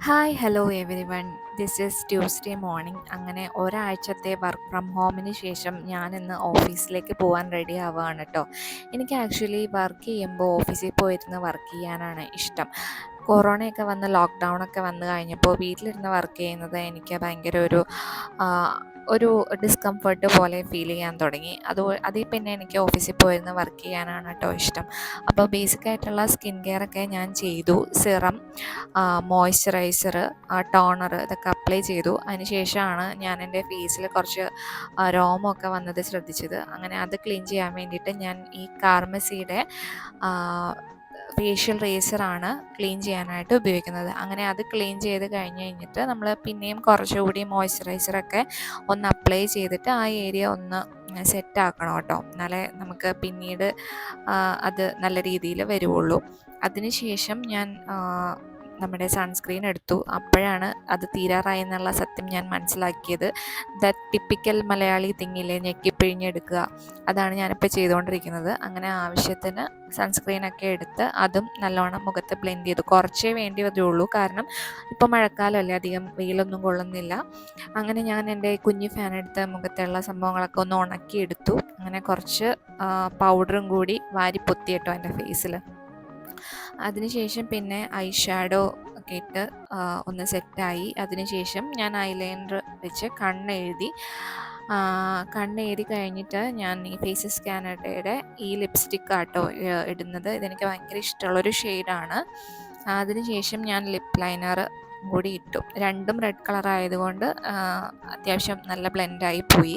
Hi hello every one. This is Tuesday morning. അങ്ങനെ ഒരാഴ്ചത്തെ work from ഹോമിന് ശേഷം ഞാനിന്ന് ഓഫീസിലേക്ക് പോകാൻ റെഡി ആവുകയാണ് കേട്ടോ. എനിക്ക് ആക്ച്വലി വർക്ക് ചെയ്യുമ്പോൾ ഓഫീസിൽ പോയിരുന്ന് വർക്ക് ചെയ്യാനാണ് ഇഷ്ടം. കൊറോണയൊക്കെ വന്ന് ലോക്ക്ഡൗണൊക്കെ വന്നു കഴിഞ്ഞപ്പോൾ വീട്ടിലിരുന്ന് വർക്ക് ചെയ്യുന്നത് എനിക്ക് ഭയങ്കര ആ, ഒരു ഡിസ്കംഫർട്ട് പോലെ ഫീൽ ചെയ്യാൻ തുടങ്ങി. അതിൽ പിന്നെ എനിക്ക് ഓഫീസിൽ പോയിരുന്ന് വർക്ക് ചെയ്യാനാണ് കേട്ടോ ഇഷ്ടം. അപ്പോൾ ബേസിക്കായിട്ടുള്ള സ്കിൻ കെയർ ഒക്കെ ഞാൻ ചെയ്തു. സിറം, മോയ്സ്ചറൈസർ, ടോണർ ഇതൊക്കെ അപ്ലൈ ചെയ്തു. അതിന് ശേഷമാണ് ഞാൻ എൻ്റെ ഫേസിൽ കുറച്ച് രോമമൊക്കെ വന്നത് ശ്രദ്ധിച്ചത്. അങ്ങനെ അത് ക്ലീൻ ചെയ്യാൻ വേണ്ടിയിട്ട് ഞാൻ ഈ കാർമസിയുടെ ഫേഷ്യൽ റേസറാണ് ക്ലീൻ ചെയ്യാനായിട്ട് ഉപയോഗിക്കുന്നത്. അങ്ങനെ അത് ക്ലീൻ ചെയ്ത് കഴിഞ്ഞിട്ട് നമ്മൾ പിന്നെയും കുറച്ചുകൂടി മോയ്സ്ചറൈസറൊക്കെ ഒന്ന് അപ്ലൈ ചെയ്തിട്ട് ആ ഏരിയ ഒന്ന് സെറ്റ് ആക്കണം കേട്ടോ. എന്നാലേ നമുക്ക് പിന്നീട് അത് നല്ല രീതിയിൽ വരുള്ളൂ. അതിനുശേഷം ഞാൻ നമ്മുടെ സൺസ്ക്രീൻ എടുത്തു. അപ്പോഴാണ് അത് തീരാറായി എന്നുള്ള സത്യം ഞാൻ മനസ്സിലാക്കിയത്. ടിപ്പിക്കൽ മലയാളി തിങ്ങില്ലേ, ഞെക്കിപ്പിഴിഞ്ഞെടുക്കുക, അതാണ് ഞാനിപ്പോൾ ചെയ്തുകൊണ്ടിരിക്കുന്നത്. അങ്ങനെ ആവശ്യത്തിന് സൺസ്ക്രീനൊക്കെ എടുത്ത് അതും നല്ലോണം മുഖത്ത് ബ്ലെൻഡ് ചെയ്തു. കുറച്ചേ വേണ്ടി വരുള്ളൂ, കാരണം ഇപ്പോൾ മഴക്കാലമല്ലേ, അധികം വെയിലൊന്നും കൊള്ളുന്നില്ല. അങ്ങനെ ഞാൻ എൻ്റെ കുഞ്ഞു ഫാൻ എടുത്ത് മുഖത്തുള്ള സംഭവങ്ങളൊക്കെ ഒന്ന് ഉണക്കിയെടുത്തു. അങ്ങനെ കുറച്ച് പൗഡറും കൂടി വാരി പൊത്തിയിട്ടോ എൻ്റെ ഫേസിൽ. അതിനുശേഷം പിന്നെ ഐ ഷാഡോ ഒക്കെ ഇട്ട് ഒന്ന് സെറ്റായി. അതിനുശേഷം ഞാൻ ഐലൈനർ വെച്ച് കണ്ണെഴുതി കഴിഞ്ഞിട്ട് ഞാൻ ഈ ഫേസസ് കാനഡയുടെ ഈ ലിപ്സ്റ്റിക് ആട്ടോ ഇടുന്നത്. ഇതെനിക്ക് ഭയങ്കര ഇഷ്ടമുള്ളൊരു ഷെയ്ഡാണ്. അതിനുശേഷം ഞാൻ ലിപ്പ് ലൈനർ കൂടി ഇട്ടു. രണ്ടും റെഡ് കളർ ആയതുകൊണ്ട് അത്യാവശ്യം നല്ല ബ്ലെൻഡായി പോയി.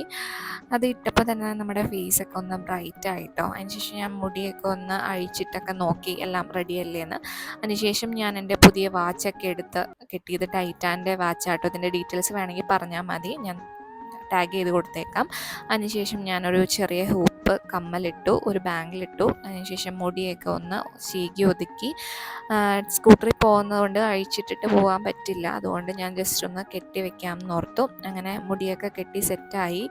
അത് ഇട്ടപ്പോൾ തന്നെ നമ്മുടെ ഫേസൊക്കെ ഒന്ന് ബ്രൈറ്റ് ആയിട്ടോ. അതിനുശേഷം ഞാൻ മുടിയൊക്കെ ഒന്ന് അഴിച്ചിട്ടൊക്കെ നോക്കി എല്ലാം റെഡിയല്ലേ എന്ന്. അതിനുശേഷം ഞാൻ എൻ്റെ പുതിയ വാച്ചൊക്കെ എടുത്ത് കെട്ടിയത് ടൈറ്റാൻ്റെ വാച്ചാട്ടോ. ഇതിൻ്റെ ഡീറ്റെയിൽസ് വേണമെങ്കിൽ പറഞ്ഞാൽ മതി, ഞാൻ ടാഗ് ചെയ്ത് കൊടുത്തേക്കാം. അതിനുശേഷം ഞാനൊരു ചെറിയ ഹൂപ്പ് കമ്മലിട്ടു, ഒരു ബാങ്കിലിട്ടു. അതിനുശേഷം മുടിയൊക്കെ ഒന്ന് ചീകി ഒതുക്കി. സ്കൂട്ടറിൽ പോകുന്നതുകൊണ്ട് അഴിച്ചിട്ടിട്ട് പോകാൻ പറ്റില്ല, അതുകൊണ്ട് ഞാൻ ജസ്റ്റ് ഒന്ന് കെട്ടി വെക്കാമെന്ന് ഓർത്തു. അങ്ങനെ മുടിയൊക്കെ കെട്ടി സെറ്റായി.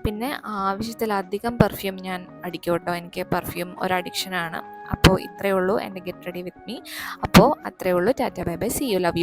പിന്നെ ആവശ്യത്തിലധികം പെർഫ്യൂം ഞാൻ അടിക്കും കേട്ടോ. എനിക്ക് പെർഫ്യൂം ഒരു അഡിക്ഷനാണ്. അപ്പോൾ ഇത്രയേ ഉള്ളൂ എൻ്റെ ഗെറ്റ് റെഡി വിത്ത് മീ. അപ്പോൾ അത്രയേ ഉള്ളൂ. Ta-ta bye bye, see you, love U.